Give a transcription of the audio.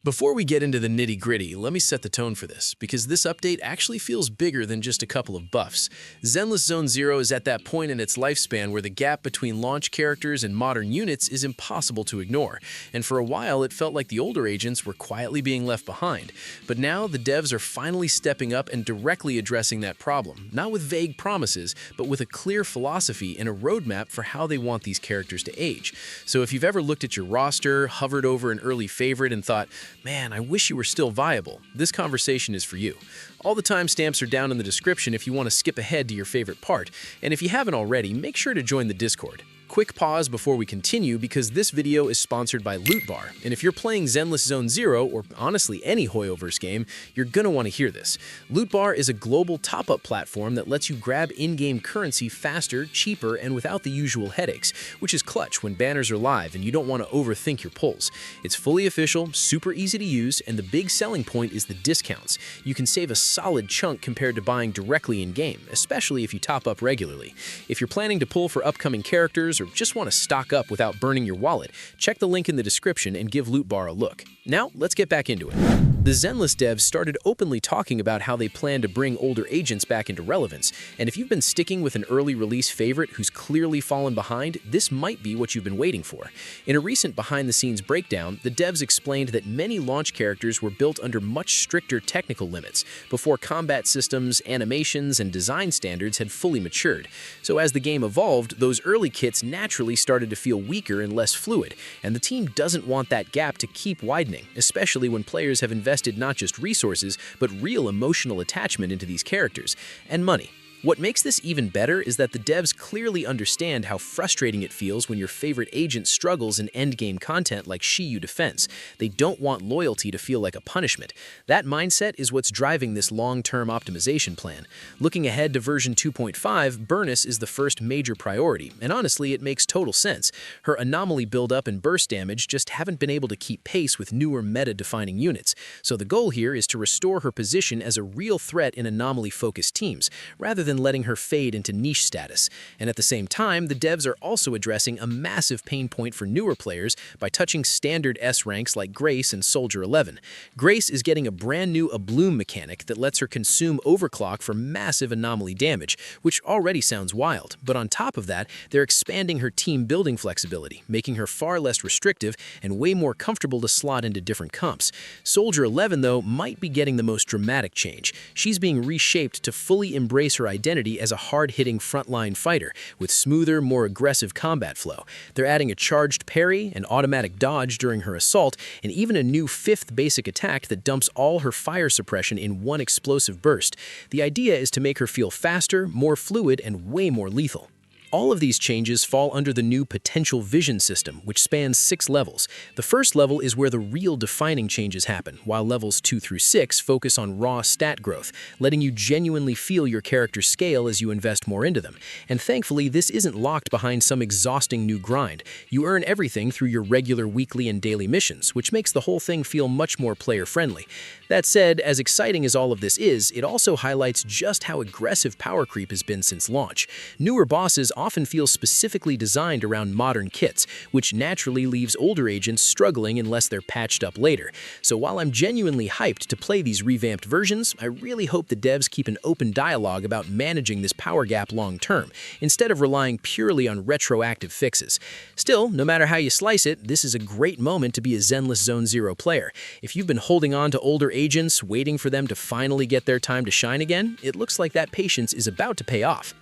Before we get into the nitty-gritty, let me set the tone for this, because this update actually feels bigger than just a couple of buffs. Zenless Zone Zero is at that point in its lifespan where the gap between launch characters and modern units is impossible to ignore, and for a while it felt like the older agents were quietly being left behind. But now the devs are finally stepping up and directly addressing that problem, not with vague promises, but with a clear philosophy and a roadmap for how they want these characters to age. So if you've ever looked at your roster, hovered over an early favorite, and thought, man, I wish you were still viable, this conversation is for you. All the timestamps are down in the description if you want to skip ahead to your favorite part, and if you haven't already, make sure to join the Discord. Quick pause before we continue because this video is sponsored by Lootbar, and if you're playing Zenless Zone Zero, or honestly any Hoyoverse game, you're gonna want to hear this. Lootbar is a global top-up platform that lets you grab in-game currency faster, cheaper, and without the usual headaches, which is clutch when banners are live and you don't want to overthink your pulls. It's fully official, super easy to use, and the big selling point is the discounts. You can save a solid chunk compared to buying directly in-game, especially if you top up regularly. If you're planning to pull for upcoming characters or just want to stock up without burning your wallet, check the link in the description and give Lootbar a look. Now, let's get back into it. The Zenless devs started openly talking about how they plan to bring older agents back into relevance, and if you've been sticking with an early release favorite who's clearly fallen behind, this might be what you've been waiting for. In a recent behind-the-scenes breakdown, the devs explained that many launch characters were built under much stricter technical limits before combat systems, animations, and design standards had fully matured. So as the game evolved, those early kits naturally started to feel weaker and less fluid, and the team doesn't want that gap to keep widening, especially when players have invested not just resources, but real emotional attachment into these characters, and money. What makes this even better is that the devs clearly understand how frustrating it feels when your favorite agent struggles in endgame content like Shiyu Defense. They don't want loyalty to feel like a punishment. That mindset is what's driving this long-term optimization plan. Looking ahead to version 2.5, Burnice is the first major priority, and honestly, it makes total sense. Her anomaly buildup and burst damage just haven't been able to keep pace with newer meta-defining units, so the goal here is to restore her position as a real threat in anomaly-focused teams, rather than letting her fade into niche status. And at the same time, the devs are also addressing a massive pain point for newer players by touching standard S ranks like Grace and Soldier 11. Grace is getting a brand new Bloom mechanic that lets her consume overclock for massive anomaly damage, which already sounds wild. But on top of that, they're expanding her team building flexibility, making her far less restrictive and way more comfortable to slot into different comps. Soldier 11, though, might be getting the most dramatic change. She's being reshaped to fully embrace her identity as a hard-hitting frontline fighter with smoother, more aggressive combat flow. They're adding a charged parry, an automatic dodge during her assault, and even a new 5th basic attack that dumps all her fire suppression in one explosive burst. The idea is to make her feel faster, more fluid, and way more lethal. All of these changes fall under the new Potential Vision system, which spans 6 levels. The first level is where the real defining changes happen, while levels 2 through 6 focus on raw stat growth, letting you genuinely feel your character scale as you invest more into them. And thankfully, this isn't locked behind some exhausting new grind. You earn everything through your regular weekly and daily missions, which makes the whole thing feel much more player-friendly. That said, as exciting as all of this is, it also highlights just how aggressive power creep has been since launch. Newer bosses often feel specifically designed around modern kits, which naturally leaves older agents struggling unless they're patched up later. So while I'm genuinely hyped to play these revamped versions, I really hope the devs keep an open dialogue about managing this power gap long term, instead of relying purely on retroactive fixes. Still, no matter how you slice it, this is a great moment to be a Zenless Zone Zero player. If you've been holding on to older agents, waiting for them to finally get their time to shine again, it looks like that patience is about to pay off.